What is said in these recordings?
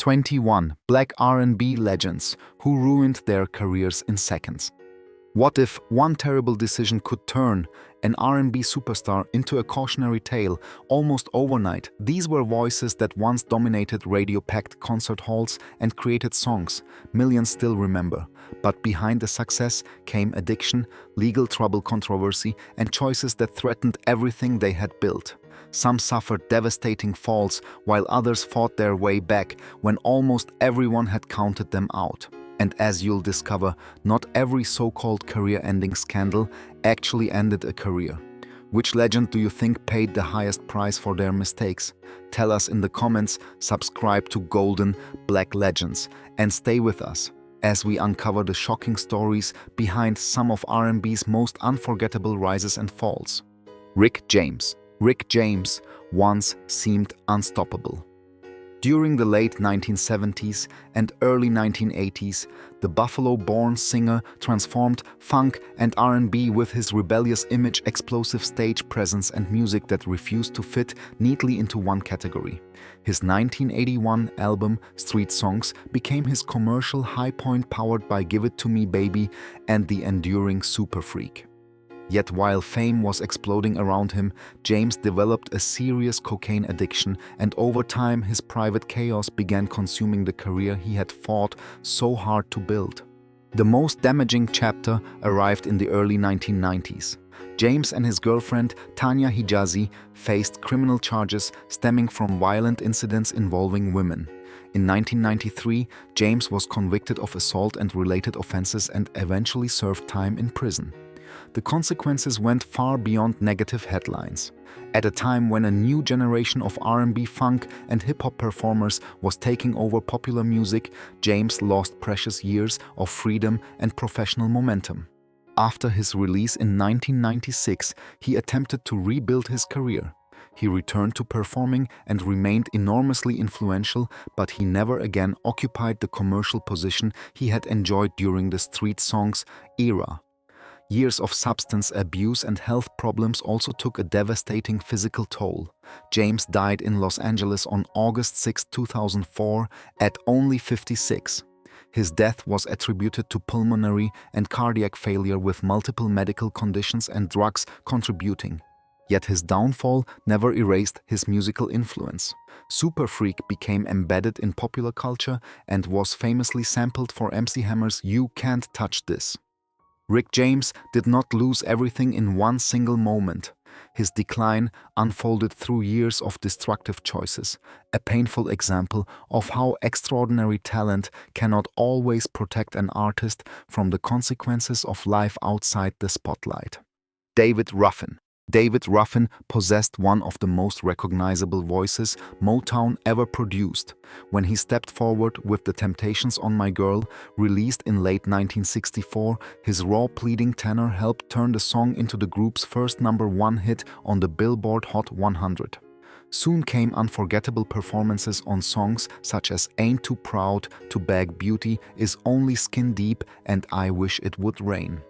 21 Black R&B legends who ruined their careers in seconds. What if one terrible decision could turn an R&B superstar into a cautionary tale almost overnight? These were voices that once dominated radio-packed concert halls and created songs millions still remember. But behind the success came addiction, legal trouble, controversy, and choices that threatened everything they had built. Some suffered devastating falls, while others fought their way back when almost everyone had counted them out. And as you'll discover, not every so-called career-ending scandal actually ended a career. Which legend do you think paid the highest price for their mistakes? Tell us in the comments, subscribe to Golden Black Legends, and stay with us as we uncover the shocking stories behind some of R&B's most unforgettable rises and falls. Rick James. Rick James once seemed unstoppable. During the late 1970s and early 1980s, the Buffalo-born singer transformed funk and R&B with his rebellious image, explosive stage presence, and music that refused to fit neatly into one category. His 1981 album, Street Songs, became his commercial high point, powered by Give It To Me Baby and the enduring Super Freak. Yet while fame was exploding around him, James developed a serious cocaine addiction, and over time his private chaos began consuming the career he had fought so hard to build. The most damaging chapter arrived in the early 1990s. James and his girlfriend, Tanya Hijazi, faced criminal charges stemming from violent incidents involving women. In 1993, James was convicted of assault and related offenses and eventually served time in prison. The consequences went far beyond negative headlines. At a time when a new generation of R&B, funk, and hip-hop performers was taking over popular music, James lost precious years of freedom and professional momentum. After his release in 1996, he attempted to rebuild his career. He returned to performing and remained enormously influential, but he never again occupied the commercial position he had enjoyed during the Street Songs era. Years of substance abuse and health problems also took a devastating physical toll. James died in Los Angeles on August 6, 2004, at only 56. His death was attributed to pulmonary and cardiac failure, with multiple medical conditions and drugs contributing. Yet his downfall never erased his musical influence. Super Freak became embedded in popular culture and was famously sampled for MC Hammer's "You Can't Touch This." Rick James did not lose everything in one single moment. His decline unfolded through years of destructive choices, a painful example of how extraordinary talent cannot always protect an artist from the consequences of life outside the spotlight. David Ruffin. David Ruffin possessed one of the most recognizable voices Motown ever produced. When he stepped forward with The Temptations' On My Girl, released in late 1964, his raw, pleading tenor helped turn the song into the group's first #1 hit on the Billboard Hot 100. Soon came unforgettable performances on songs such as Ain't Too Proud to Beg, Beauty Is Only Skin Deep, and I Wish It Would Rain.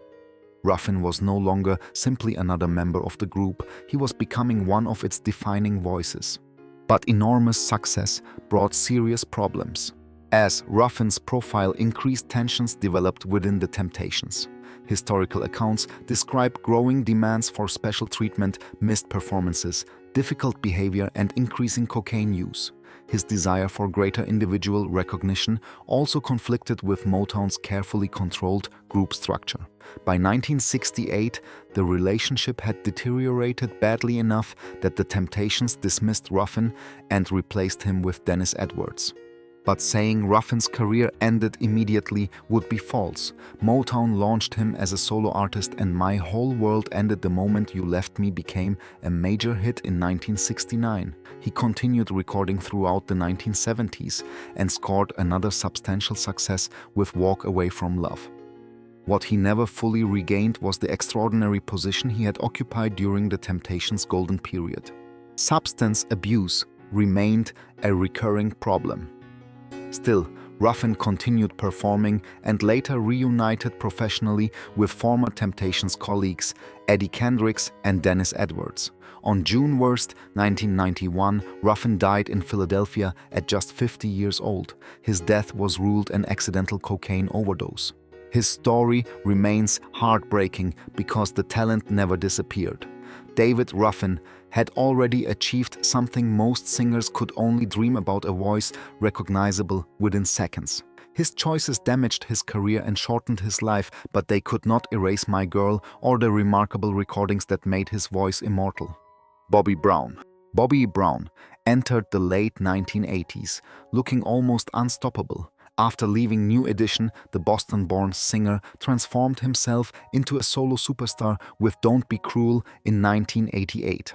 Ruffin was no longer simply another member of the group, he was becoming one of its defining voices. But enormous success brought serious problems. As Ruffin's profile increased, tensions developed within the Temptations. Historical accounts describe growing demands for special treatment, missed performances, difficult behavior, and increasing cocaine use. His desire for greater individual recognition also conflicted with Motown's carefully controlled group structure. By 1968, the relationship had deteriorated badly enough that the Temptations dismissed Ruffin and replaced him with Dennis Edwards. But saying Ruffin's career ended immediately would be false. Motown launched him as a solo artist, and My Whole World Ended the Moment You Left Me became a major hit in 1969. He continued recording throughout the 1970s and scored another substantial success with Walk Away From Love. What he never fully regained was the extraordinary position he had occupied during the Temptations' golden period. Substance abuse remained a recurring problem. Still, Ruffin continued performing and later reunited professionally with former Temptations colleagues Eddie Kendricks and Dennis Edwards. On June 1st, 1991, Ruffin died in Philadelphia at just 50 years old. His death was ruled an accidental cocaine overdose. His story remains heartbreaking because the talent never disappeared. David Ruffin had already achieved something most singers could only dream about: a voice recognizable within seconds. His choices damaged his career and shortened his life, but they could not erase My Girl or the remarkable recordings that made his voice immortal. Bobby Brown. Bobby Brown entered the late 1980s, looking almost unstoppable. After leaving New Edition, the Boston-born singer transformed himself into a solo superstar with Don't Be Cruel in 1988.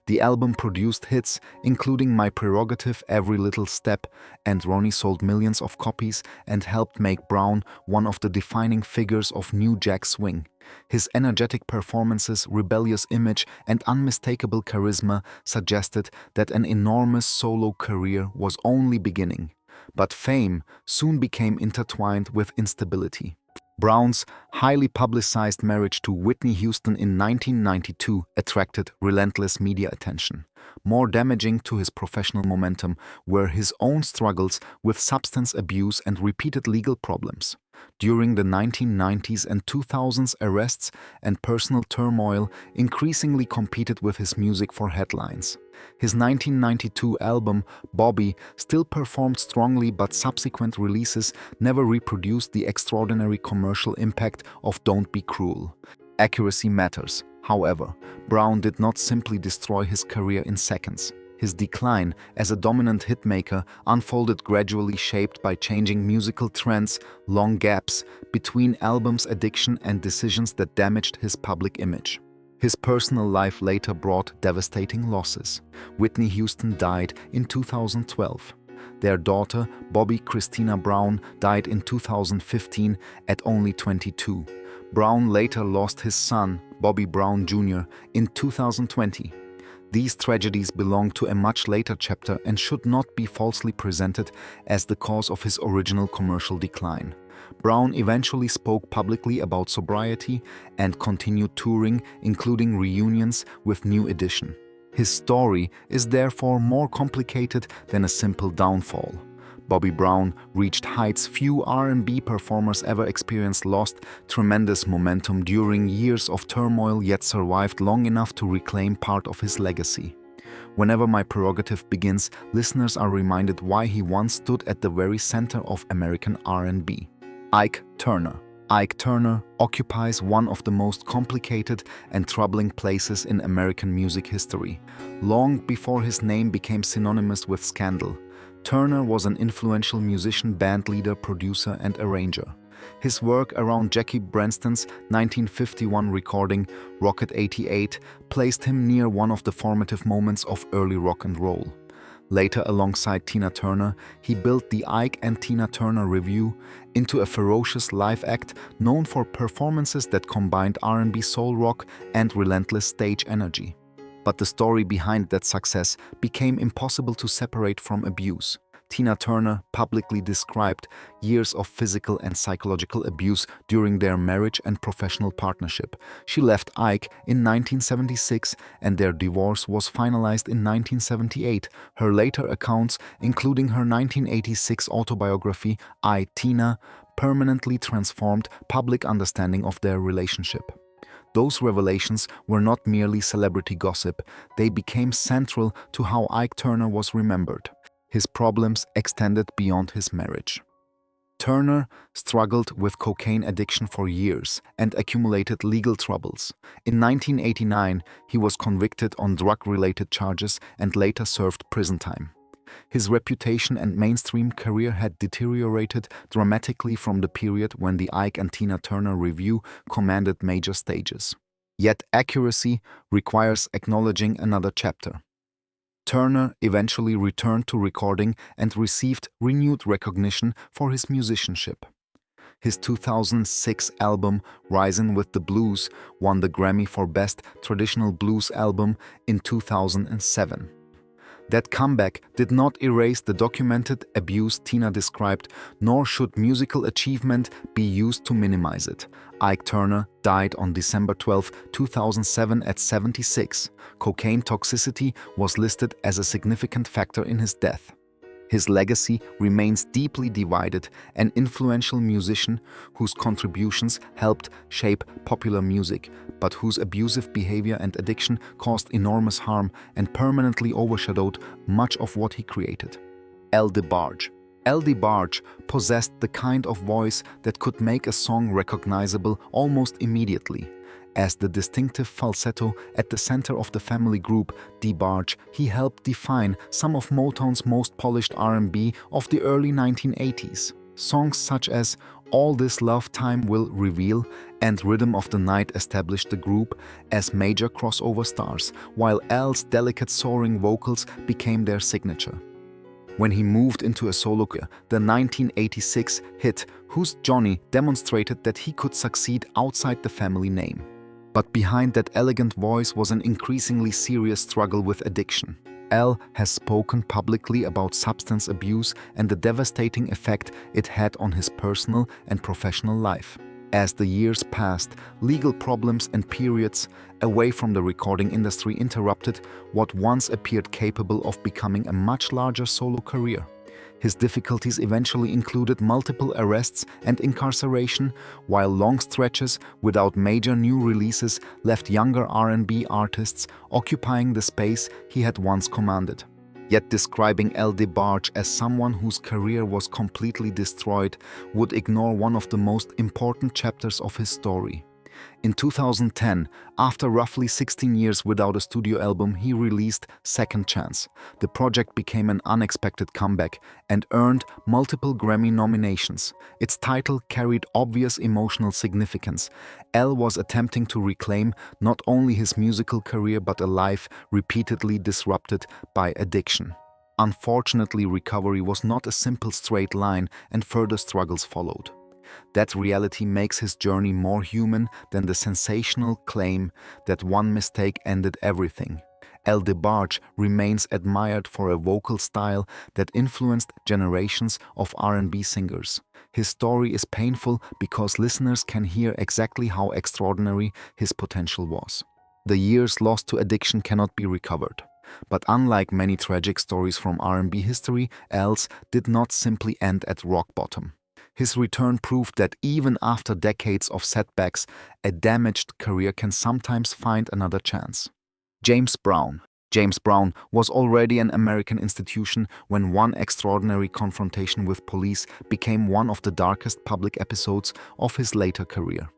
The album produced hits, including My Prerogative, Every Little Step, and Ronnie sold millions of copies and helped make Brown one of the defining figures of New Jack Swing. His energetic performances, rebellious image, and unmistakable charisma suggested that an enormous solo career was only beginning. But fame soon became intertwined with instability. Brown's highly publicized marriage to Whitney Houston in 1992 attracted relentless media attention. More damaging to his professional momentum were his own struggles with substance abuse and repeated legal problems. During the 1990s and 2000s, arrests and personal turmoil increasingly competed with his music for headlines. His 1992 album, Bobby, still performed strongly, but subsequent releases never reproduced the extraordinary commercial impact of Don't Be Cruel. Accuracy matters. However, Brown did not simply destroy his career in seconds. His decline as a dominant hitmaker unfolded gradually, shaped by changing musical trends, long gaps between albums, addiction, and decisions that damaged his public image. His personal life later brought devastating losses. Whitney Houston died in 2012. Their daughter, Bobby Christina Brown, died in 2015 at only 22. Brown later lost his son, Bobby Brown Jr., in 2020. These tragedies belong to a much later chapter and should not be falsely presented as the cause of his original commercial decline. Brown eventually spoke publicly about sobriety and continued touring, including reunions with New Edition. His story is therefore more complicated than a simple downfall. Bobby Brown reached heights few R&B performers ever experienced, lost tremendous momentum during years of turmoil, yet survived long enough to reclaim part of his legacy. Whenever My Prerogative begins, listeners are reminded why he once stood at the very center of American R&B. Ike Turner. Ike Turner occupies one of the most complicated and troubling places in American music history. Long before his name became synonymous with scandal, Turner was an influential musician, bandleader, producer, and arranger. His work around Jackie Branston's 1951 recording, Rocket 88, placed him near one of the formative moments of early rock and roll. Later, alongside Tina Turner, he built the Ike and Tina Turner Revue into a ferocious live act known for performances that combined R&B, soul rock, and relentless stage energy. But the story behind that success became impossible to separate from abuse. Tina Turner publicly described years of physical and psychological abuse during their marriage and professional partnership. She left Ike in 1976 and their divorce was finalized in 1978. Her later accounts, including her 1986 autobiography, I, Tina, permanently transformed public understanding of their relationship. Those revelations were not merely celebrity gossip, they became central to how Ike Turner was remembered. His problems extended beyond his marriage. Turner struggled with cocaine addiction for years and accumulated legal troubles. In 1989, he was convicted on drug-related charges and later served prison time. His reputation and mainstream career had deteriorated dramatically from the period when the Ike and Tina Turner Revue commanded major stages. Yet accuracy requires acknowledging another chapter. Turner eventually returned to recording and received renewed recognition for his musicianship. His 2006 album, Risin' with the Blues, won the Grammy for Best Traditional Blues Album in 2007. That comeback did not erase the documented abuse Tina described, nor should musical achievement be used to minimize it. Ike Turner died on December 12, 2007 at 76. Cocaine toxicity was listed as a significant factor in his death. His legacy remains deeply divided, an influential musician whose contributions helped shape popular music, but whose abusive behavior and addiction caused enormous harm and permanently overshadowed much of what he created. L. DeBarge. L. DeBarge possessed the kind of voice that could make a song recognizable almost immediately. As the distinctive falsetto at the center of the family group, DeBarge, he helped define some of Motown's most polished R&B of the early 1980s. Songs such as All This Love Time Will Reveal and Rhythm of the Night established the group as major crossover stars, while L's delicate soaring vocals became their signature. When he moved into a solo career, the 1986 hit Who's Johnny demonstrated that he could succeed outside the family name. But behind that elegant voice was an increasingly serious struggle with addiction. L has spoken publicly about substance abuse and the devastating effect it had on his personal and professional life. As the years passed, legal problems and periods away from the recording industry interrupted what once appeared capable of becoming a much larger solo career. His difficulties eventually included multiple arrests and incarceration, while long stretches without major new releases left younger R&B artists occupying the space he had once commanded. Yet describing L. DeBarge as someone whose career was completely destroyed would ignore one of the most important chapters of his story. In 2010, after roughly 16 years without a studio album, he released Second Chance. The project became an unexpected comeback and earned multiple Grammy nominations. Its title carried obvious emotional significance. L was attempting to reclaim not only his musical career but a life repeatedly disrupted by addiction. Unfortunately, recovery was not a simple straight line and further struggles followed. That reality makes his journey more human than the sensational claim that one mistake ended everything. L. DeBarge remains admired for a vocal style that influenced generations of R&B singers. His story is painful because listeners can hear exactly how extraordinary his potential was. The years lost to addiction cannot be recovered. But unlike many tragic stories from R&B history, L's did not simply end at rock bottom. His return proved that even after decades of setbacks, a damaged career can sometimes find another chance. James Brown. James Brown was already an American institution when one extraordinary confrontation with police became one of the darkest public episodes of his later career.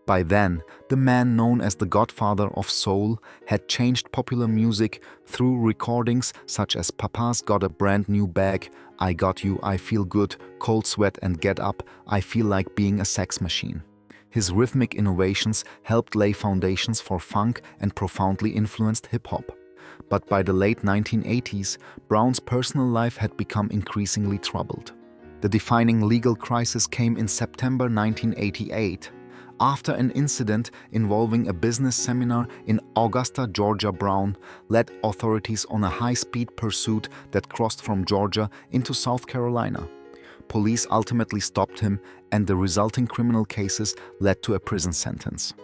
By then, the man known as the Godfather of Soul had changed popular music through recordings such as Papa's Got a Brand New Bag, I Got You, I Feel Good, Cold Sweat and Get Up, I Feel Like Being a Sex Machine. His rhythmic innovations helped lay foundations for funk and profoundly influenced hip-hop. But by the late 1980s, Brown's personal life had become increasingly troubled. The defining legal crisis came in September 1988. After an incident involving a business seminar in Augusta, Georgia. Brown led authorities on a high-speed pursuit that crossed from Georgia into South Carolina. Police ultimately stopped him, and the resulting criminal cases led to a prison sentence.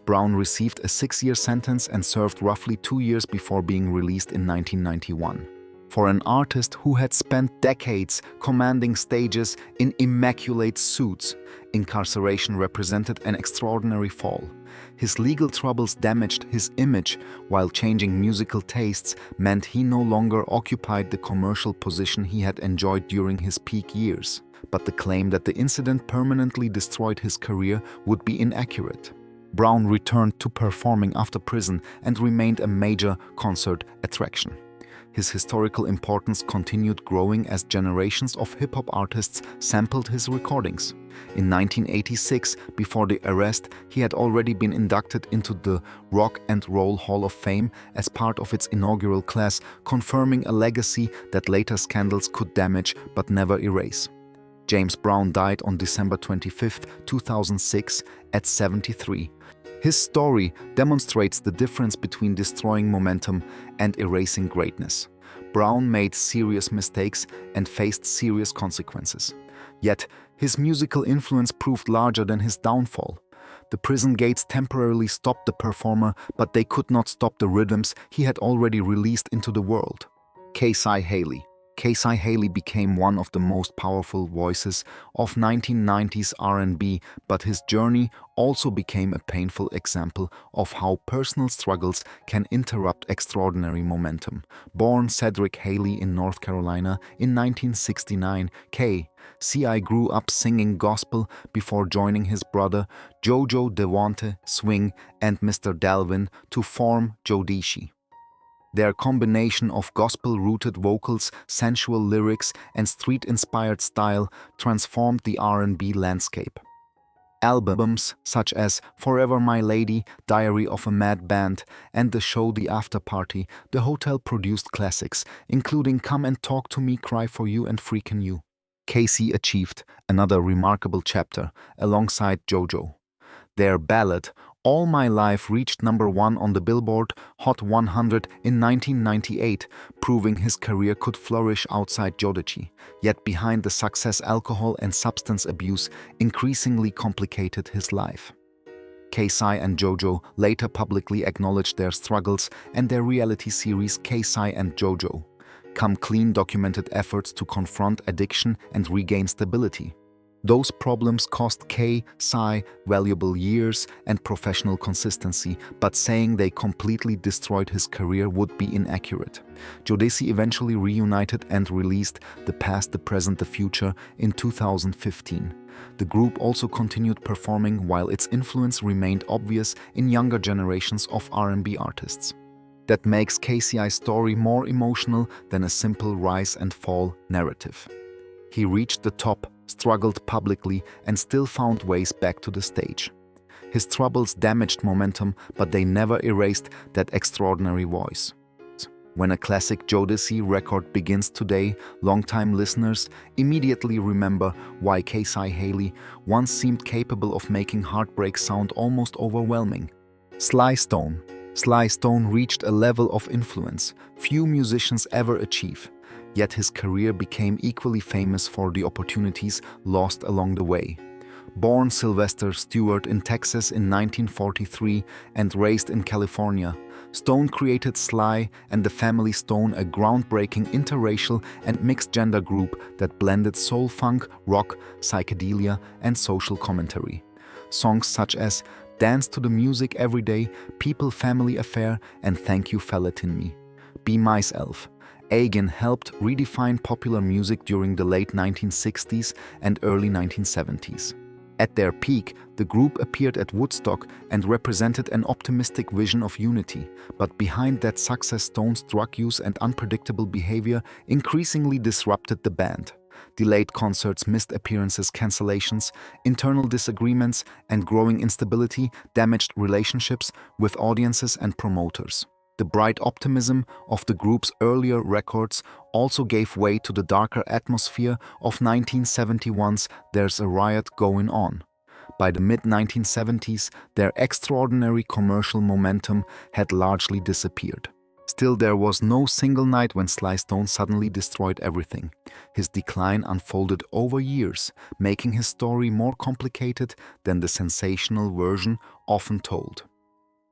Brown received a 6-year sentence and served roughly 2 years before being released in 1991. For an artist who had spent decades commanding stages in immaculate suits, incarceration represented an extraordinary fall. His legal troubles damaged his image, while changing musical tastes meant he no longer occupied the commercial position he had enjoyed during his peak years. But the claim that the incident permanently destroyed his career would be inaccurate. Brown returned to performing after prison and remained a major concert attraction. His historical importance continued growing as generations of hip-hop artists sampled his recordings. In 1986, before the arrest, he had already been inducted into the Rock and Roll Hall of Fame as part of its inaugural class, confirming a legacy that later scandals could damage but never erase. James Brown died on December 25, 2006, at 73. His story demonstrates the difference between destroying momentum and erasing greatness. Brown made serious mistakes and faced serious consequences. Yet, his musical influence proved larger than his downfall. The prison gates temporarily stopped the performer, but they could not stop the rhythms he had already released into the world. Casey Haley. Casey Haley became one of the most powerful voices of 1990s R&B, but his journey also became a painful example of how personal struggles can interrupt extraordinary momentum. Born Cedric Haley in North Carolina in 1969, Casey grew up singing gospel before joining his brother Jojo Devonte Swing and Mr. Dalvin to form Jodici. Their combination of gospel-rooted vocals, sensual lyrics, and street-inspired style transformed the R&B landscape. Albums such as Forever My Lady, Diary of a Mad Band, and the show The After Party, the hotel produced classics, including Come and Talk to Me, Cry for You, and Freakin' You. Casey achieved another remarkable chapter alongside JoJo. Their ballad, All My Life, reached #1 on the Billboard Hot 100 in 1998, proving his career could flourish outside Jodici. Yet behind the success, alcohol and substance abuse increasingly complicated his life. Casey and JoJo later publicly acknowledged their struggles, and their reality series Casey and JoJo Come Clean documented efforts to confront addiction and regain stability. Those problems cost Casey valuable years and professional consistency, but saying they completely destroyed his career would be inaccurate. Jodici eventually reunited and released The Past, the Present, the Future in 2015. The group also continued performing while its influence remained obvious in younger generations of R&B artists. That makes Casey's story more emotional than a simple rise and fall narrative. He reached the top, struggled publicly, and still found ways back to the stage. His troubles damaged momentum, but they never erased that extraordinary voice. When a classic Jodici record begins today, longtime listeners immediately remember why Casey Haley once seemed capable of making heartbreak sound almost overwhelming. Sly Stone. Sly Stone reached a level of influence few musicians ever achieve. Yet his career became equally famous for the opportunities lost along the way. Born Sylvester Stewart in Texas in 1943 and raised in California, Stone created Sly and the Family Stone, a groundbreaking interracial and mixed-gender group that blended soul funk, rock, psychedelia, and social commentary. Songs such as Dance to the Music Every Day, People Family Affair, and Thank You for Letting Me Be Myself again helped redefine popular music during the late 1960s and early 1970s. At their peak, the group appeared at Woodstock and represented an optimistic vision of unity, but behind that success, Stone's drug use and unpredictable behavior increasingly disrupted the band. Delayed concerts, missed appearances, cancellations, internal disagreements, and growing instability damaged relationships with audiences and promoters. The bright optimism of the group's earlier records also gave way to the darker atmosphere of 1971's There's a Riot Going On. By the mid-1970s, their extraordinary commercial momentum had largely disappeared. Still, there was no single night when Sly Stone suddenly destroyed everything. His decline unfolded over years, making his story more complicated than the sensational version often told.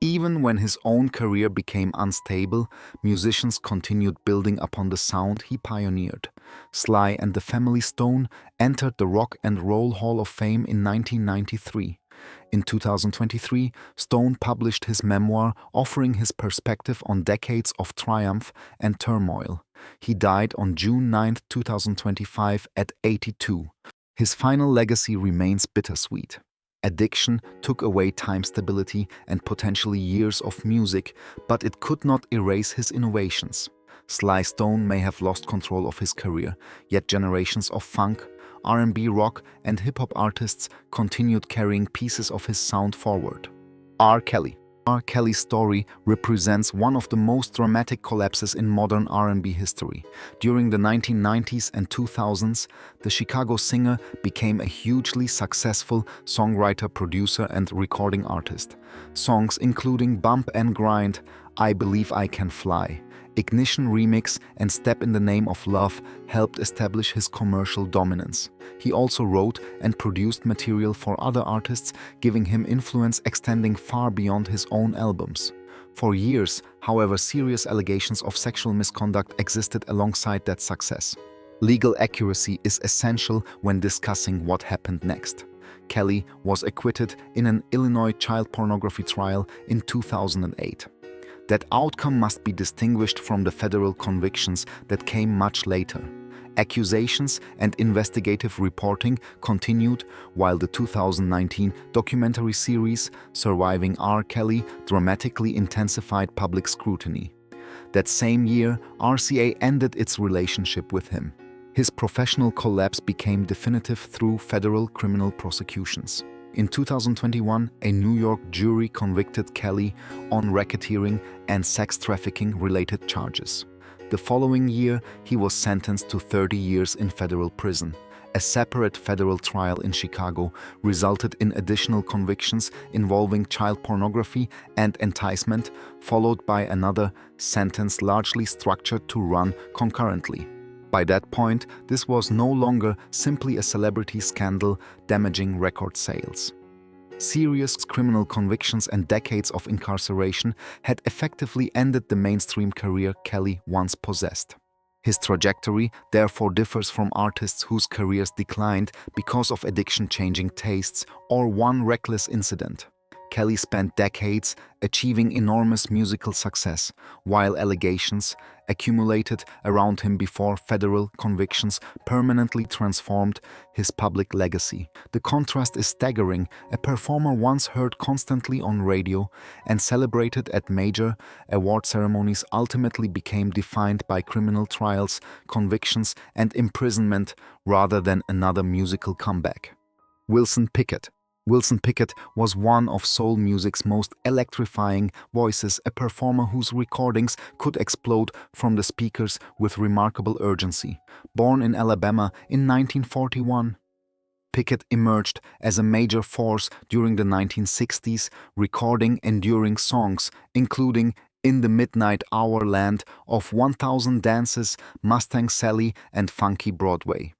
Even when his own career became unstable, musicians continued building upon the sound he pioneered. Sly and the Family Stone entered the Rock and Roll Hall of Fame in 1993. In 2023, Stone published his memoir offering his perspective on decades of triumph and turmoil. He died on June 9, 2025 at 82. His final legacy remains bittersweet. Addiction took away time stability and potentially years of music, but it could not erase his innovations. Sly Stone may have lost control of his career, yet generations of funk, R&B, rock, and hip-hop artists continued carrying pieces of his sound forward. R. Kelly. R. Kelly's story represents one of the most dramatic collapses in modern R&B history. During the 1990s and 2000s, the Chicago singer became a hugely successful songwriter, producer, and recording artist. Songs including Bump and Grind, I Believe I Can Fly, Ignition Remix and Step in the Name of Love helped establish his commercial dominance. He also wrote and produced material for other artists, giving him influence extending far beyond his own albums. For years, however, serious allegations of sexual misconduct existed alongside that success. Legal accuracy is essential when discussing what happened next. Kelly was acquitted in an Illinois child pornography trial in 2008. That outcome must be distinguished from the federal convictions that came much later. Accusations and investigative reporting continued, while the 2019 documentary series Surviving R. Kelly dramatically intensified public scrutiny. That same year, RCA ended its relationship with him. His professional collapse became definitive through federal criminal prosecutions. In 2021, a New York jury convicted Kelly on racketeering and sex trafficking-related charges. The following year, he was sentenced to 30 years in federal prison. A separate federal trial in Chicago resulted in additional convictions involving child pornography and enticement, followed by another sentence largely structured to run concurrently. By that point, this was no longer simply a celebrity scandal damaging record sales. Serious criminal convictions and decades of incarceration had effectively ended the mainstream career Kelly once possessed. His trajectory therefore differs from artists whose careers declined because of addiction-changing tastes or one reckless incident. Kelly spent decades achieving enormous musical success, while allegations accumulated around him before federal convictions permanently transformed his public legacy. The contrast is staggering. A performer once heard constantly on radio and celebrated at major award ceremonies ultimately became defined by criminal trials, convictions, and imprisonment rather than another musical comeback. Wilson Pickett. Wilson Pickett was one of soul music's most electrifying voices, a performer whose recordings could explode from the speakers with remarkable urgency. Born in Alabama in 1941, Pickett emerged as a major force during the 1960s, recording enduring songs, including In the Midnight Hour, Land of 1000 Dances, Mustang Sally, and Funky Broadway.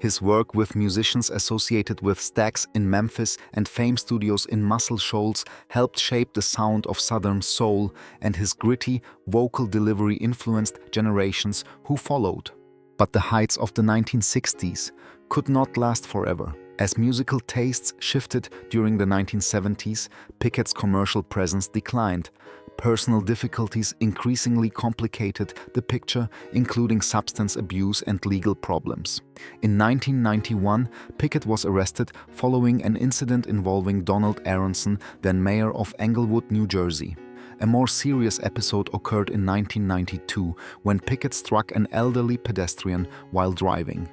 His work with musicians associated with Stax in Memphis and Fame Studios in Muscle Shoals helped shape the sound of Southern soul, and his gritty vocal delivery influenced generations who followed. But the heights of the 1960s could not last forever. As musical tastes shifted during the 1970s, Pickett's commercial presence declined. Personal difficulties increasingly complicated the picture, including substance abuse and legal problems. In 1991, Pickett was arrested following an incident involving Donald Aronson, then mayor of Englewood, New Jersey. A more serious episode occurred in 1992 when Pickett struck an elderly pedestrian while driving.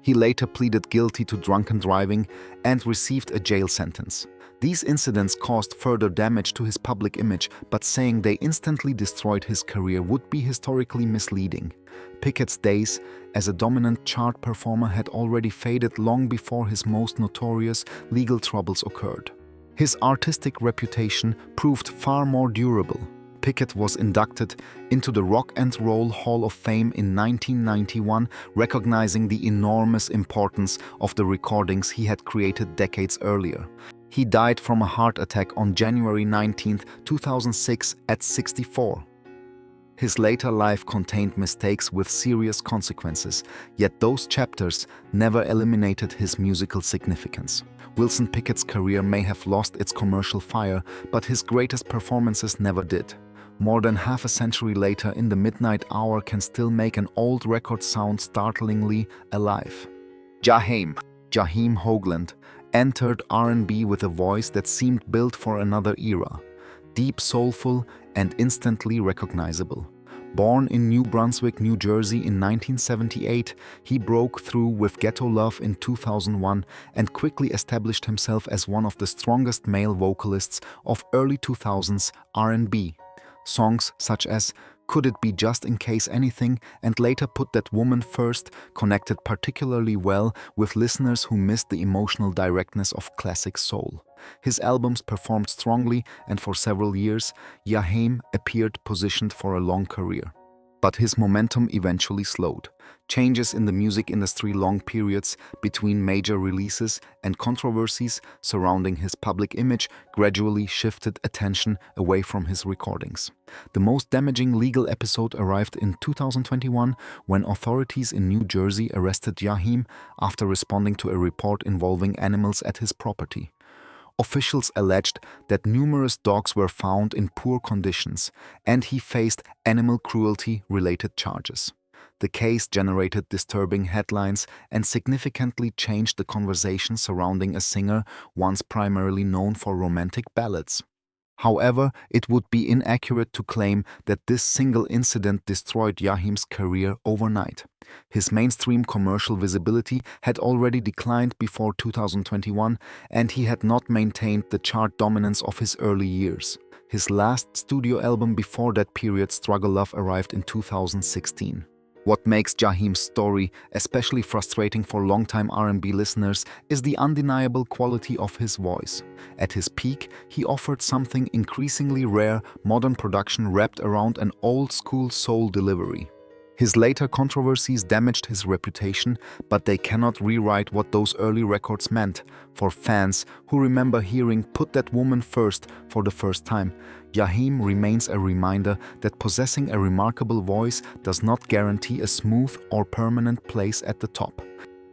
He later pleaded guilty to drunken driving and received a jail sentence. These incidents caused further damage to his public image, but saying they instantly destroyed his career would be historically misleading. Pickett's days as a dominant chart performer had already faded long before his most notorious legal troubles occurred. His artistic reputation proved far more durable. Pickett was inducted into the Rock and Roll Hall of Fame in 1991, recognizing the enormous importance of the recordings he had created decades earlier. He died from a heart attack on January 19, 2006 at 64. His later life contained mistakes with serious consequences, yet those chapters never eliminated his musical significance. Wilson Pickett's career may have lost its commercial fire, but his greatest performances never did. More than half a century later, In the Midnight Hour can still make an old record sound startlingly alive. Jaheim Hoagland entered R&B with a voice that seemed built for another era, deep, soulful, and instantly recognizable. Born in New Brunswick, New Jersey in 1978, he broke through with Ghetto Love in 2001 and quickly established himself as one of the strongest male vocalists of early 2000s R&B. Songs such as Could It Be Just in Case Anything and later Put That Woman First connected particularly well with listeners who missed the emotional directness of classic soul. His albums performed strongly, and for several years, Jaheim appeared positioned for a long career. But his momentum eventually slowed. Changes in the music industry, long periods between major releases, and controversies surrounding his public image gradually shifted attention away from his recordings. The most damaging legal episode arrived in 2021 when authorities in New Jersey arrested Jaheim after responding to a report involving animals at his property. Officials alleged that numerous dogs were found in poor conditions, and he faced animal cruelty-related charges. The case generated disturbing headlines and significantly changed the conversation surrounding a singer once primarily known for romantic ballads. However, it would be inaccurate to claim that this single incident destroyed Jaheim's career overnight. His mainstream commercial visibility had already declined before 2021, and he had not maintained the chart dominance of his early years. His last studio album before that period, Struggle Love, arrived in 2016. What makes Jaheim's story especially frustrating for longtime R&B listeners is the undeniable quality of his voice. At his peak, he offered something increasingly rare, modern production wrapped around an old-school soul delivery. His later controversies damaged his reputation, but they cannot rewrite what those early records meant. For fans who remember hearing "Put That Woman First" for the first time, Jaheim remains a reminder that possessing a remarkable voice does not guarantee a smooth or permanent place at the top.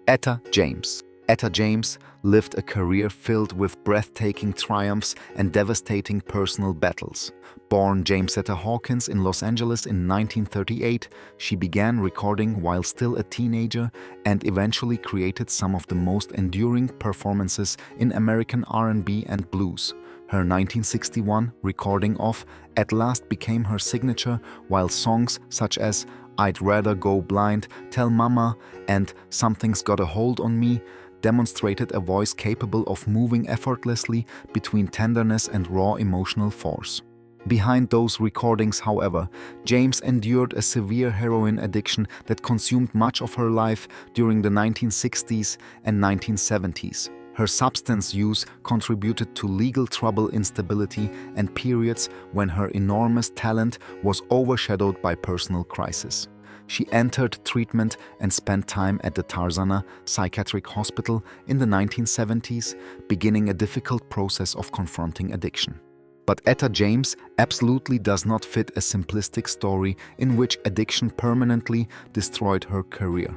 Etta James. Etta James lived a career filled with breathtaking triumphs and devastating personal battles. Born Jamesetta Hawkins in Los Angeles in 1938, she began recording while still a teenager and eventually created some of the most enduring performances in American R&B and blues. Her 1961 recording of At Last became her signature, while songs such as I'd Rather Go Blind, Tell Mama, and Something's Got a Hold on Me demonstrated a voice capable of moving effortlessly between tenderness and raw emotional force. Behind those recordings, however, James endured a severe heroin addiction that consumed much of her life during the 1960s and 1970s. Her substance use contributed to legal trouble, instability, and periods when her enormous talent was overshadowed by personal crisis. She entered treatment and spent time at the Tarzana Psychiatric Hospital in the 1970s, beginning a difficult process of confronting addiction. But Etta James absolutely does not fit a simplistic story in which addiction permanently destroyed her career.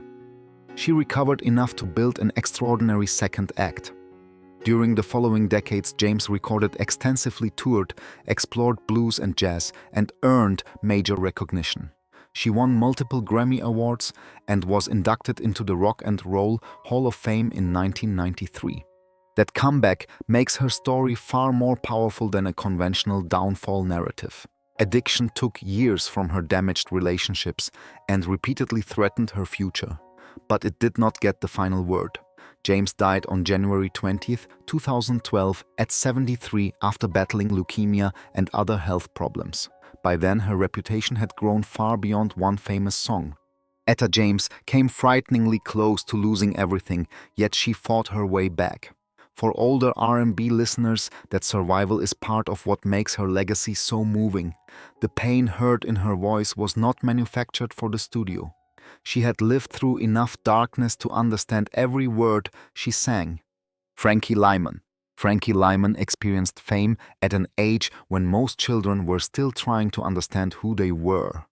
She recovered enough to build an extraordinary second act. During the following decades, James recorded extensively, toured, explored blues and jazz, and earned major recognition. She won multiple Grammy Awards and was inducted into the Rock and Roll Hall of Fame in 1993. That comeback makes her story far more powerful than a conventional downfall narrative. Addiction took years from her damaged relationships and repeatedly threatened her future. But it did not get the final word. James died on January 20, 2012, at 73 after battling leukemia and other health problems. By then, her reputation had grown far beyond one famous song. Etta James came frighteningly close to losing everything, yet she fought her way back. For older R&B listeners, that survival is part of what makes her legacy so moving. The pain heard in her voice was not manufactured for the studio. She had lived through enough darkness to understand every word she sang. Frankie Lymon. Frankie Lymon experienced fame at an age when most children were still trying to understand who they were.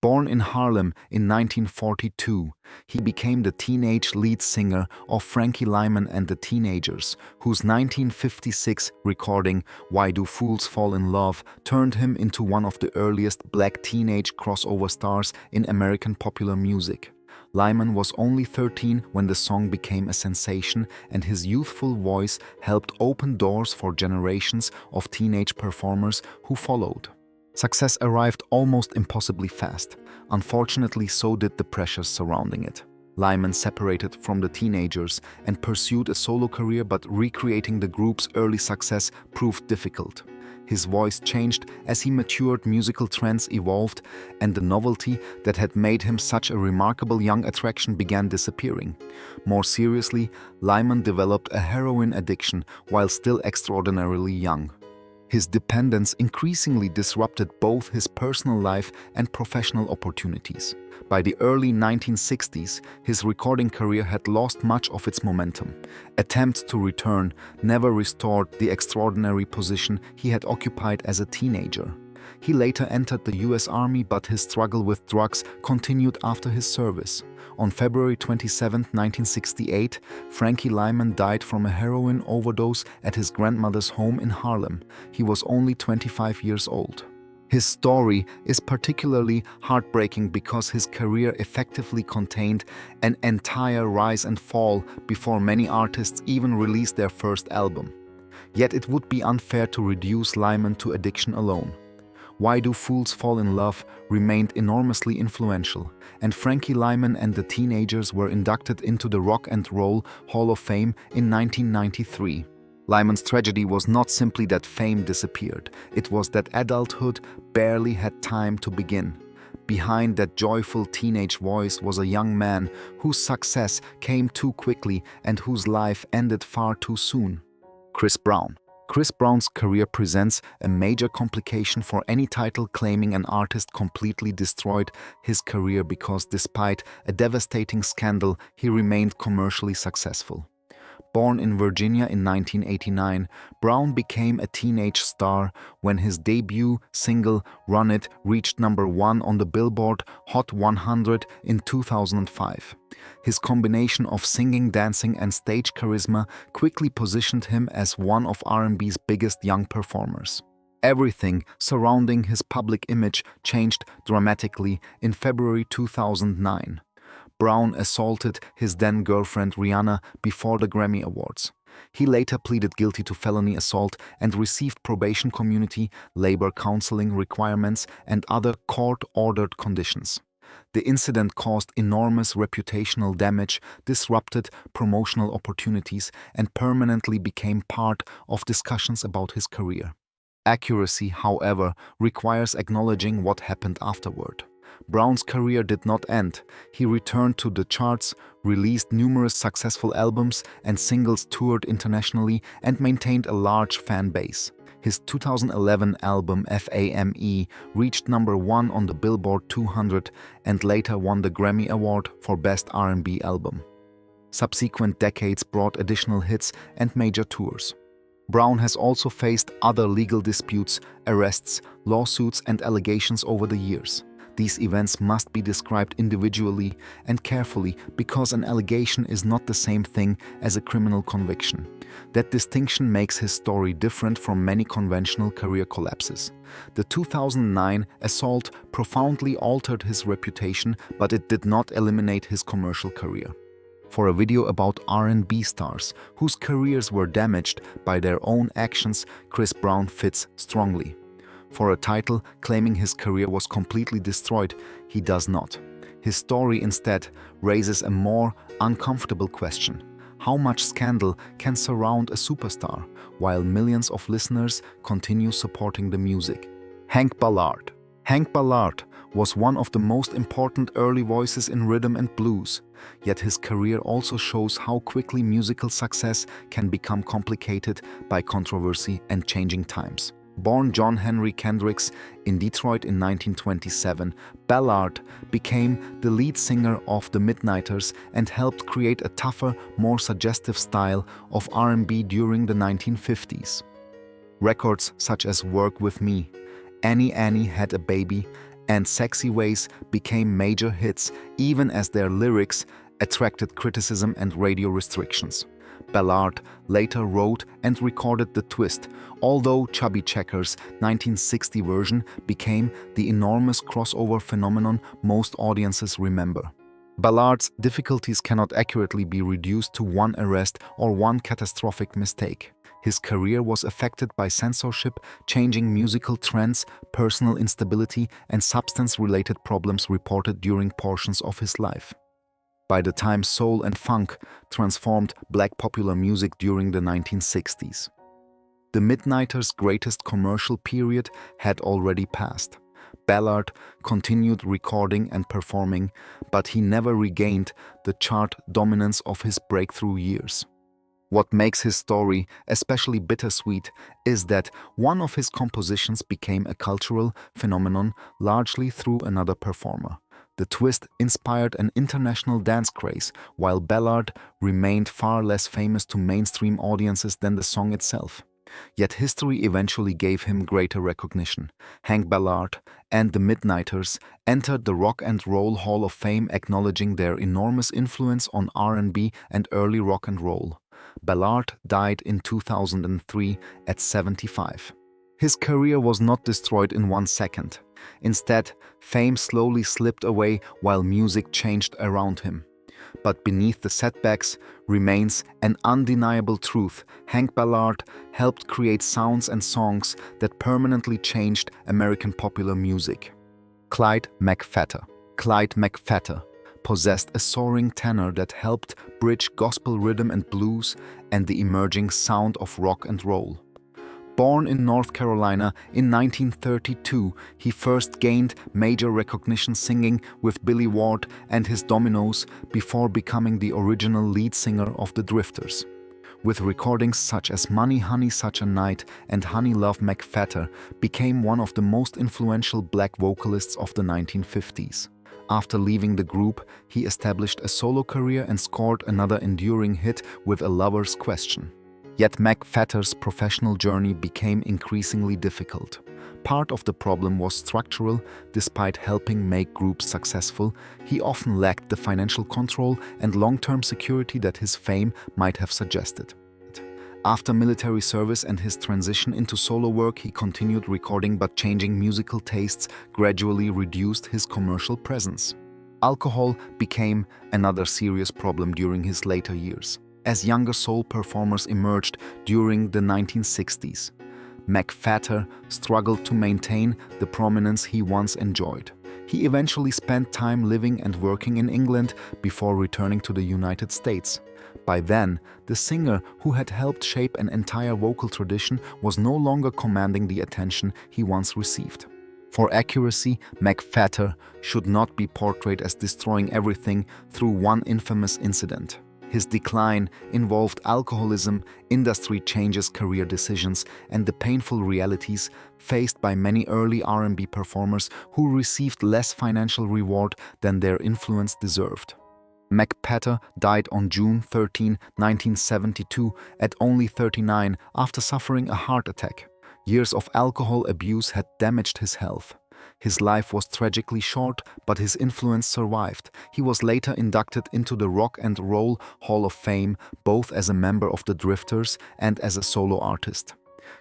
Born in Harlem in 1942, he became the teenage lead singer of Frankie Lymon and the Teenagers, whose 1956 recording Why Do Fools Fall in Love turned him into one of the earliest black teenage crossover stars in American popular music. Lymon was only 13 when the song became a sensation, and his youthful voice helped open doors for generations of teenage performers who followed. Success arrived almost impossibly fast. Unfortunately, so did the pressures surrounding it. Lymon separated from the Teenagers and pursued a solo career, but recreating the group's early success proved difficult. His voice changed as he matured, musical trends evolved, and the novelty that had made him such a remarkable young attraction began disappearing. More seriously, Lymon developed a heroin addiction while still extraordinarily young. His dependence increasingly disrupted both his personal life and professional opportunities. By the early 1960s, his recording career had lost much of its momentum. Attempts to return never restored the extraordinary position he had occupied as a teenager. He later entered the US Army, but his struggle with drugs continued after his service. On February 27, 1968, Frankie Lyman died from a heroin overdose at his grandmother's home in Harlem. He was only 25 years old. His story is particularly heartbreaking because his career effectively contained an entire rise and fall before many artists even released their first album. Yet it would be unfair to reduce Lyman to addiction alone. Why Do Fools Fall in Love remained enormously influential, and Frankie Lyman and the Teenagers were inducted into the Rock and Roll Hall of Fame in 1993. Lyman's tragedy was not simply that fame disappeared, it was that adulthood barely had time to begin. Behind that joyful teenage voice was a young man whose success came too quickly and whose life ended far too soon. Chris Brown. Chris Brown's career presents a major complication for any title claiming an artist completely destroyed his career because despite a devastating scandal, he remained commercially successful. Born in Virginia in 1989, Brown became a teenage star when his debut single Run It reached #1 on the Billboard Hot 100 in 2005. His combination of singing, dancing, and stage charisma quickly positioned him as one of R&B's biggest young performers. Everything surrounding his public image changed dramatically in February 2009. Brown assaulted his then-girlfriend Rihanna before the Grammy Awards. He later pleaded guilty to felony assault and received probation, community, labor counseling requirements, and other court-ordered conditions. The incident caused enormous reputational damage, disrupted promotional opportunities, and permanently became part of discussions about his career. Accuracy, however, requires acknowledging what happened afterward. Brown's career did not end. He returned to the charts, released numerous successful albums and singles, toured internationally, and maintained a large fan base. His 2011 album FAME reached #1 on the Billboard 200 and later won the Grammy Award for Best R&B Album. Subsequent decades brought additional hits and major tours. Brown has also faced other legal disputes, arrests, lawsuits, and allegations over the years. These events must be described individually and carefully because an allegation is not the same thing as a criminal conviction. That distinction makes his story different from many conventional career collapses. The 2009 assault profoundly altered his reputation, but it did not eliminate his commercial career. For a video about R&B stars whose careers were damaged by their own actions, Chris Brown fits strongly. For a title claiming his career was completely destroyed, he does not. His story instead raises a more uncomfortable question. How much scandal can surround a superstar while millions of listeners continue supporting the music? Hank Ballard. Hank Ballard was one of the most important early voices in rhythm and blues, yet his career also shows how quickly musical success can become complicated by controversy and changing times. Born John Henry Kendricks in Detroit in 1927, Ballard became the lead singer of the Midnighters and helped create a tougher, more suggestive style of R&B during the 1950s. Records such as Work With Me, Annie Annie Had a Baby, and Sexy Ways became major hits even as their lyrics attracted criticism and radio restrictions. Ballard later wrote and recorded The Twist, although Chubby Checker's 1960 version became the enormous crossover phenomenon most audiences remember. Ballard's difficulties cannot accurately be reduced to one arrest or one catastrophic mistake. His career was affected by censorship, changing musical trends, personal instability, and substance-related problems reported during portions of his life. By the time soul and funk transformed black popular music during the 1960s. The Midnighters' greatest commercial period had already passed. Ballard continued recording and performing, but he never regained the chart dominance of his breakthrough years. What makes his story especially bittersweet is that one of his compositions became a cultural phenomenon largely through another performer. The twist inspired an international dance craze, while Ballard remained far less famous to mainstream audiences than the song itself. Yet history eventually gave him greater recognition. Hank Ballard and the Midnighters entered the Rock and Roll Hall of Fame, acknowledging their enormous influence on R&B and early rock and roll. Ballard died in 2003 at 75. His career was not destroyed in 1 second. Instead, fame slowly slipped away while music changed around him. But beneath the setbacks remains an undeniable truth. Hank Ballard helped create sounds and songs that permanently changed American popular music. Clyde McPhatter. Clyde McPhatter possessed a soaring tenor that helped bridge gospel rhythm and blues and the emerging sound of rock and roll. Born in North Carolina in 1932, he first gained major recognition singing with Billy Ward and his Dominoes before becoming the original lead singer of the Drifters. With recordings such as Money Honey Such a Night and Honey Love McPhatter became one of the most influential black vocalists of the 1950s. After leaving the group, he established a solo career and scored another enduring hit with A Lover's Question. Yet McPhatter's professional journey became increasingly difficult. Part of the problem was structural. Despite helping make groups successful, he often lacked the financial control and long-term security that his fame might have suggested. After military service and his transition into solo work, he continued recording, but changing musical tastes gradually reduced his commercial presence. Alcohol became another serious problem during his later years, as younger soul performers emerged during the 1960s. McPhatter struggled to maintain the prominence he once enjoyed. He eventually spent time living and working in England before returning to the United States. By then, the singer who had helped shape an entire vocal tradition was no longer commanding the attention he once received. For accuracy, McPhatter should not be portrayed as destroying everything through one infamous incident. His decline involved alcoholism, industry changes, career decisions, and the painful realities faced by many early R&B performers who received less financial reward than their influence deserved. McPhatter died on June 13, 1972, at only 39 after suffering a heart attack. Years of alcohol abuse had damaged his health. His life was tragically short, but his influence survived. He was later inducted into the Rock and Roll Hall of Fame, both as a member of the Drifters and as a solo artist.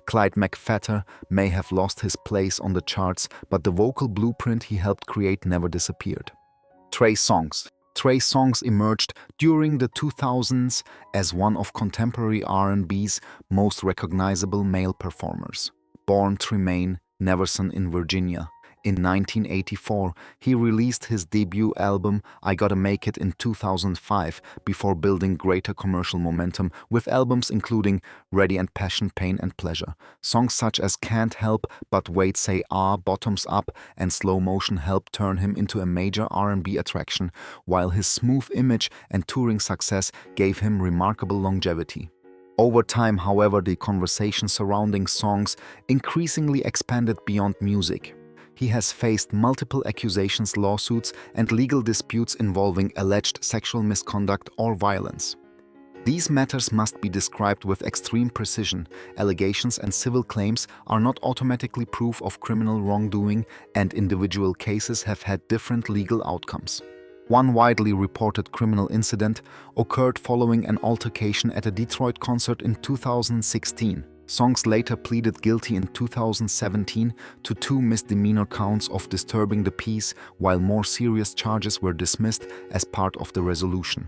Clyde McPhatter may have lost his place on the charts, but the vocal blueprint he helped create never disappeared. Trey Songz. Trey Songz emerged during the 2000s as one of contemporary R&B's most recognizable male performers. Born Tremaine Neverson in Virginia, in 1984, he released his debut album I Gotta Make It in 2005 before building greater commercial momentum with albums including Ready and Passion, Pain and Pleasure. Songs such as Can't Help But Wait, Say Ah, Bottoms Up and Slow Motion helped turn him into a major R&B attraction, while his smooth image and touring success gave him remarkable longevity. Over time, however, the conversation surrounding Songz increasingly expanded beyond music. He has faced multiple accusations, lawsuits, and legal disputes involving alleged sexual misconduct or violence. These matters must be described with extreme precision. Allegations and civil claims are not automatically proof of criminal wrongdoing, and individual cases have had different legal outcomes. One widely reported criminal incident occurred following an altercation at a Detroit concert in 2016. Songz later pleaded guilty in 2017 to 2 misdemeanor counts of disturbing the peace, while more serious charges were dismissed as part of the resolution.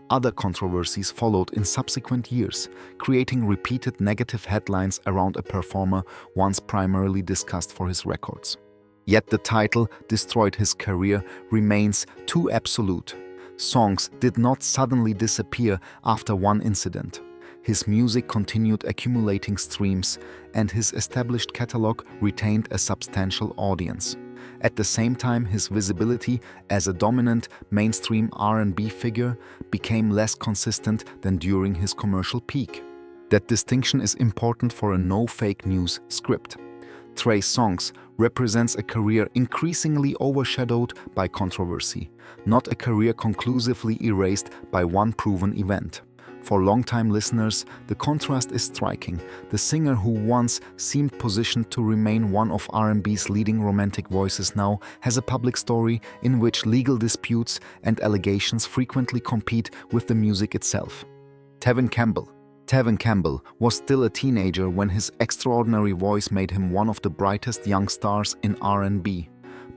Other controversies followed in subsequent years, creating repeated negative headlines around a performer once primarily discussed for his records. Yet the title "destroyed his career" remains too absolute. Songz did not suddenly disappear after one incident. His music continued accumulating streams, and his established catalog retained a substantial audience. At the same time, his visibility as a dominant mainstream R&B figure became less consistent than during his commercial peak. That distinction is important for a no-fake news script. Trey's songs represents a career increasingly overshadowed by controversy, not a career conclusively erased by one proven event. For longtime listeners, the contrast is striking. The singer who once seemed positioned to remain one of R&B's leading romantic voices now has a public story in which legal disputes and allegations frequently compete with the music itself. Tevin Campbell was still a teenager when his extraordinary voice made him one of the brightest young stars in R&B.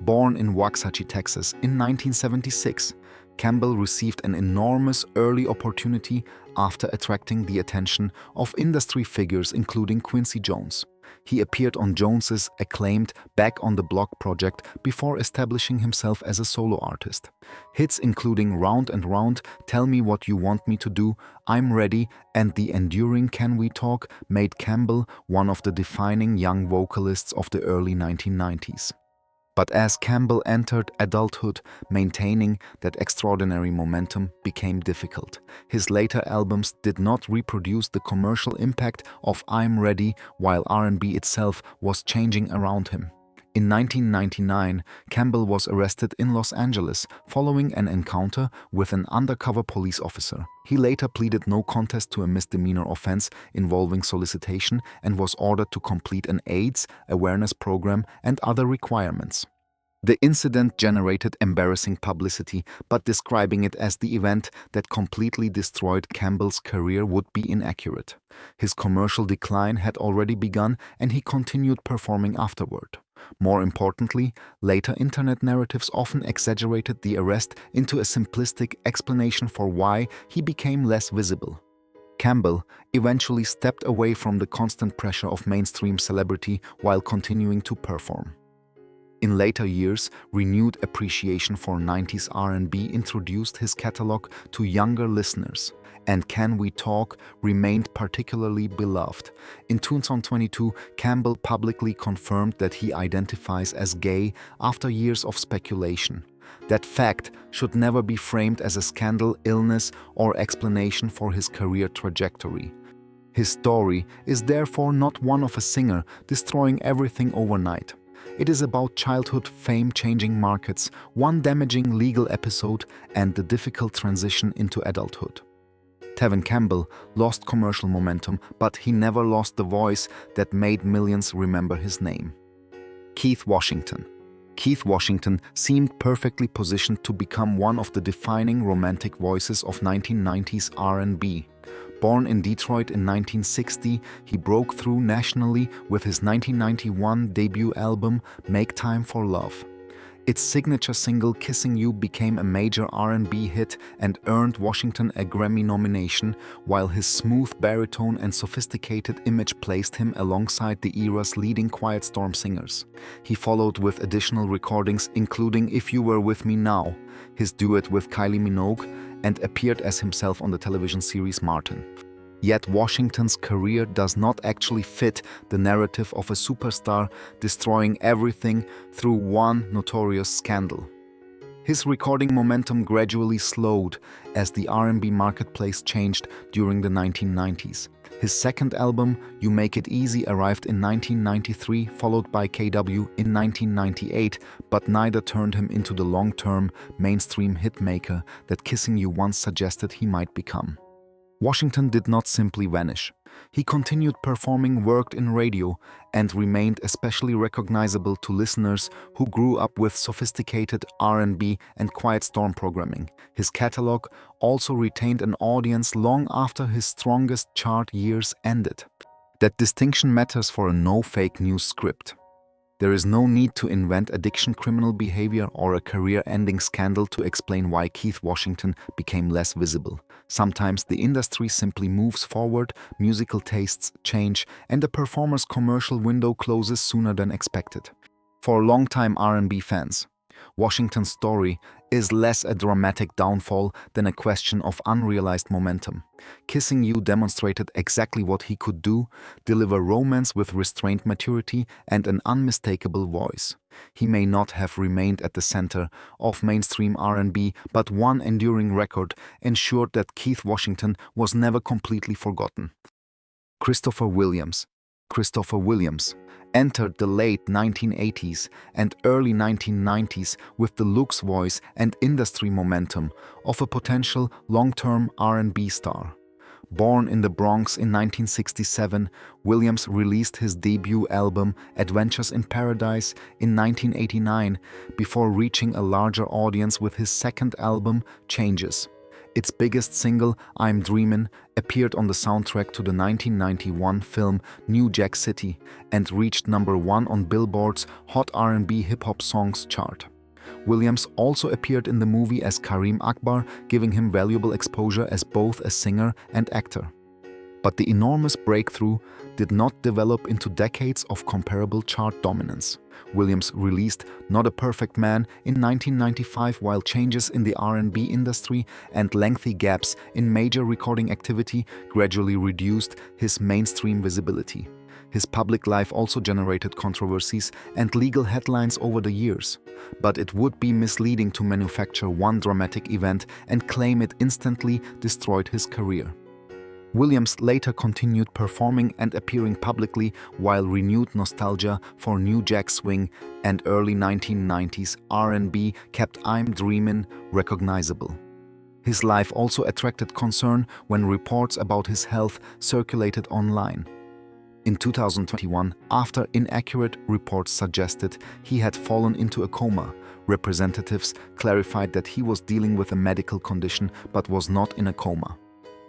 Born in Waxahachie, Texas in 1976, Campbell received an enormous early opportunity after attracting the attention of industry figures including Quincy Jones. He appeared on Jones's acclaimed Back on the Block project before establishing himself as a solo artist. Hits including Round and Round, Tell Me What You Want Me to Do, I'm Ready, and the enduring Can We Talk made Campbell one of the defining young vocalists of the early 1990s. But as Campbell entered adulthood, maintaining that extraordinary momentum became difficult. His later albums did not reproduce the commercial impact of I'm Ready, while R&B itself was changing around him. In 1999, Campbell was arrested in Los Angeles following an encounter with an undercover police officer. He later pleaded no contest to a misdemeanor offense involving solicitation and was ordered to complete an AIDS awareness program and other requirements. The incident generated embarrassing publicity, but describing it as the event that completely destroyed Campbell's career would be inaccurate. His commercial decline had already begun and he continued performing afterward. More importantly, later internet narratives often exaggerated the arrest into a simplistic explanation for why he became less visible. Campbell eventually stepped away from the constant pressure of mainstream celebrity while continuing to perform. In later years, renewed appreciation for 90s R&B introduced his catalog to younger listeners, and Can We Talk remained particularly beloved. In 2022, Campbell publicly confirmed that he identifies as gay after years of speculation. That fact should never be framed as a scandal, illness, or explanation for his career trajectory. His story is therefore not one of a singer destroying everything overnight. It is about childhood fame changing markets, one damaging legal episode, and the difficult transition into adulthood. Tevin Campbell lost commercial momentum, but he never lost the voice that made millions remember his name. Keith Washington seemed perfectly positioned to become one of the defining romantic voices of 1990s R&B. Born in Detroit in 1960, he broke through nationally with his 1991 debut album, Make Time for Love. Its signature single, Kissing You, became a major R&B hit and earned Washington a Grammy nomination, while his smooth baritone and sophisticated image placed him alongside the era's leading Quiet Storm singers. He followed with additional recordings, including If You Were With Me Now, his duet with Kylie Minogue, and appeared as himself on the television series Martin. Yet Washington's career does not actually fit the narrative of a superstar destroying everything through one notorious scandal. His recording momentum gradually slowed as the R&B marketplace changed during the 1990s. His second album, You Make It Easy, arrived in 1993, followed by KW in 1998, but neither turned him into the long-term mainstream hitmaker that Kissing You once suggested he might become. Washington did not simply vanish. He continued performing, worked in radio, and remained especially recognizable to listeners who grew up with sophisticated R&B and Quiet Storm programming. His catalog also retained an audience long after his strongest chart years ended. That distinction matters for a no-fake news script. There is no need to invent addiction, criminal behavior, or a career-ending scandal to explain why Keith Washington became less visible. Sometimes the industry simply moves forward, musical tastes change, and a performer's commercial window closes sooner than expected. For longtime R&B fans, Washington's story is less a dramatic downfall than a question of unrealized momentum. Kissing You demonstrated exactly what he could do: deliver romance with restrained maturity and an unmistakable voice. He may not have remained at the center of mainstream R&B, but one enduring record ensured that Keith Washington was never completely forgotten. Christopher Williams. Christopher Williams entered the late 1980s and early 1990s with the looks, voice, and industry momentum of a potential long-term R&B star. Born in the Bronx in 1967, Williams released his debut album Adventures in Paradise in 1989 before reaching a larger audience with his second album, Changes. Its biggest single, I'm Dreamin', appeared on the soundtrack to the 1991 film New Jack City and reached #1 on Billboard's Hot R&B Hip Hop Songs chart. Williams also appeared in the movie as Kareem Akbar, giving him valuable exposure as both a singer and actor. But the enormous breakthrough did not develop into decades of comparable chart dominance. Williams released Not a Perfect Man in 1995, while changes in the R&B industry and lengthy gaps in major recording activity gradually reduced his mainstream visibility. His public life also generated controversies and legal headlines over the years, but it would be misleading to manufacture one dramatic event and claim it instantly destroyed his career. Williams later continued performing and appearing publicly, while renewed nostalgia for New Jack Swing and early 1990s R&B kept I'm Dreamin' recognizable. His life also attracted concern when reports about his health circulated online. In 2021, after inaccurate reports suggested he had fallen into a coma, representatives clarified that he was dealing with a medical condition but was not in a coma.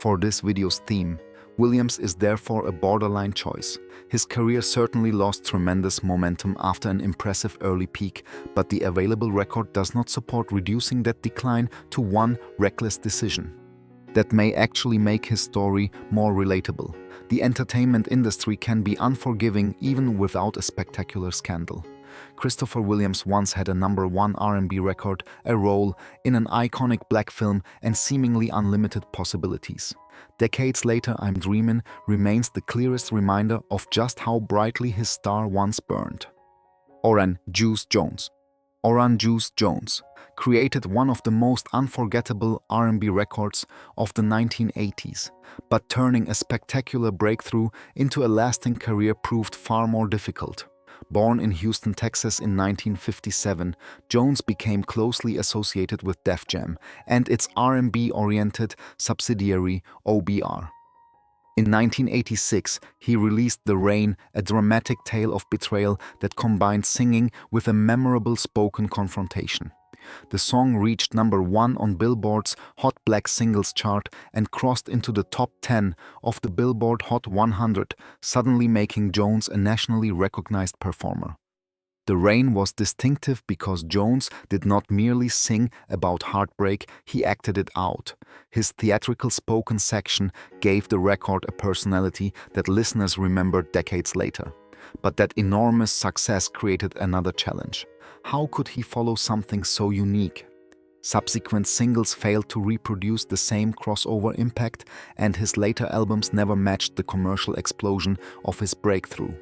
For this video's theme, Williams is therefore a borderline choice. His career certainly lost tremendous momentum after an impressive early peak, but the available record does not support reducing that decline to one reckless decision. That may actually make his story more relatable. The entertainment industry can be unforgiving even without a spectacular scandal. Christopher Williams once had a #1 R&B record, a role in an iconic black film, and seemingly unlimited possibilities. Decades later, I'm Dreamin' remains the clearest reminder of just how brightly his star once burned. Oran Juice Jones. Oran Juice Jones created one of the most unforgettable R&B records of the 1980s, but turning a spectacular breakthrough into a lasting career proved far more difficult. Born in Houston, Texas in 1957, Jones became closely associated with Def Jam and its R&B-oriented subsidiary OBR. In 1986, he released The Rain, a dramatic tale of betrayal that combined singing with a memorable spoken confrontation. The song reached #1 on Billboard's Hot Black Singles chart and crossed into the top 10 of the Billboard Hot 100, suddenly making Jones a nationally recognized performer. The Rain was distinctive because Jones did not merely sing about heartbreak, he acted it out. His theatrical spoken section gave the record a personality that listeners remembered decades later. But that enormous success created another challenge. How could he follow something so unique? Subsequent singles failed to reproduce the same crossover impact, and his later albums never matched the commercial explosion of his breakthrough.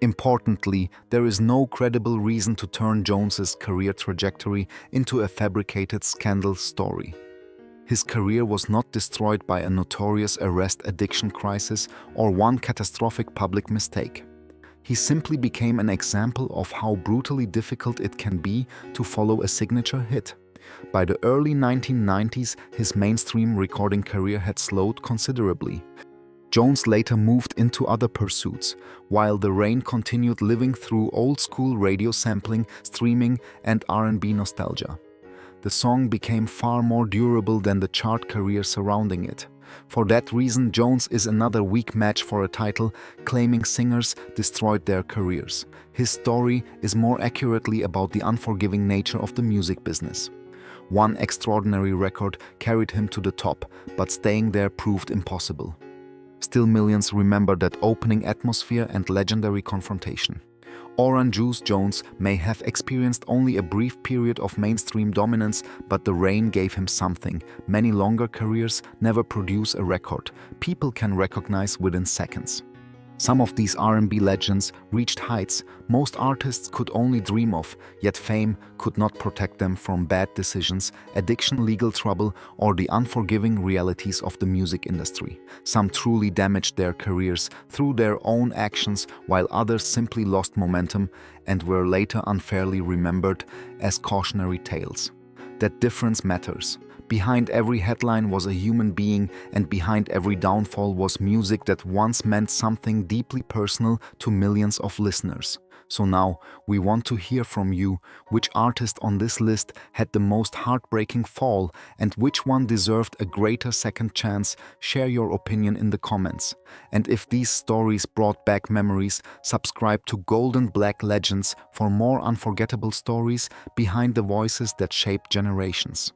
Importantly, there is no credible reason to turn Jones's career trajectory into a fabricated scandal story. His career was not destroyed by a notorious arrest addiction crisis or one catastrophic public mistake. He simply became an example of how brutally difficult it can be to follow a signature hit. By the early 1990s, his mainstream recording career had slowed considerably. Jones later moved into other pursuits, while The Rain continued living through old-school radio sampling, streaming, and R&B nostalgia. The song became far more durable than the chart career surrounding it. For that reason, Jones is another weak match for a title claiming singers destroyed their careers. His story is more accurately about the unforgiving nature of the music business. One extraordinary record carried him to the top, but staying there proved impossible. Still, millions remember that opening atmosphere and legendary confrontation. Oran Juice Jones may have experienced only a brief period of mainstream dominance, but the reign gave him something. Many longer careers never produce a record people can recognize within seconds. Some of these R&B legends reached heights most artists could only dream of, yet fame could not protect them from bad decisions, addiction, legal trouble, or the unforgiving realities of the music industry. Some truly damaged their careers through their own actions, while others simply lost momentum and were later unfairly remembered as cautionary tales. That difference matters. Behind every headline was a human being, and behind every downfall was music that once meant something deeply personal to millions of listeners. So now, we want to hear from you which artist on this list had the most heartbreaking fall and which one deserved a greater second chance. Share your opinion in the comments. And if these stories brought back memories, subscribe to Golden Black Legends for more unforgettable stories behind the voices that shape generations.